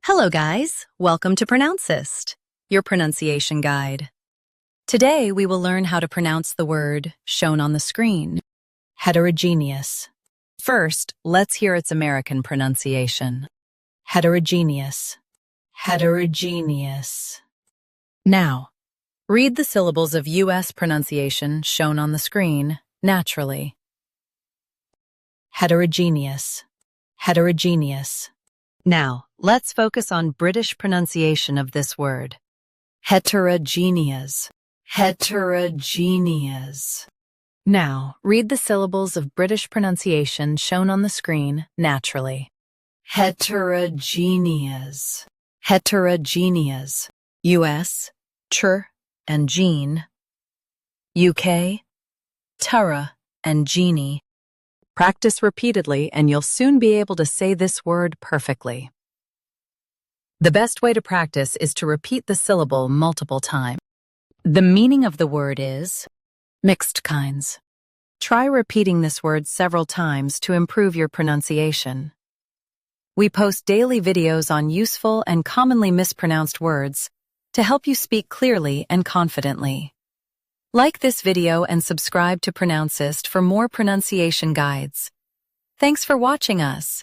Hello guys, welcome to Pronouncist, your pronunciation guide. Today we will learn how to pronounce the word shown on the screen, heterogeneous. First, let's hear its American pronunciation. Heterogeneous, heterogeneous. Now, read the syllables of U.S. pronunciation shown on the screen naturally. Heterogeneous, heterogeneous. Now, let's focus on British pronunciation of this word. Heterogeneous, heterogeneous. Now, read the syllables of British pronunciation shown on the screen naturally. Heterogeneous, heterogeneous. U.S., tr and gene. UK, tara and genie. Practice repeatedly and you'll soon be able to say this word perfectly. The best way to practice is to repeat the syllable multiple times. The meaning of the word is mixed kinds. Try repeating this word several times to improve your pronunciation. We post daily videos on useful and commonly mispronounced words to help you speak clearly and confidently. Like this video and subscribe to Pronouncist for more pronunciation guides. Thanks for watching us.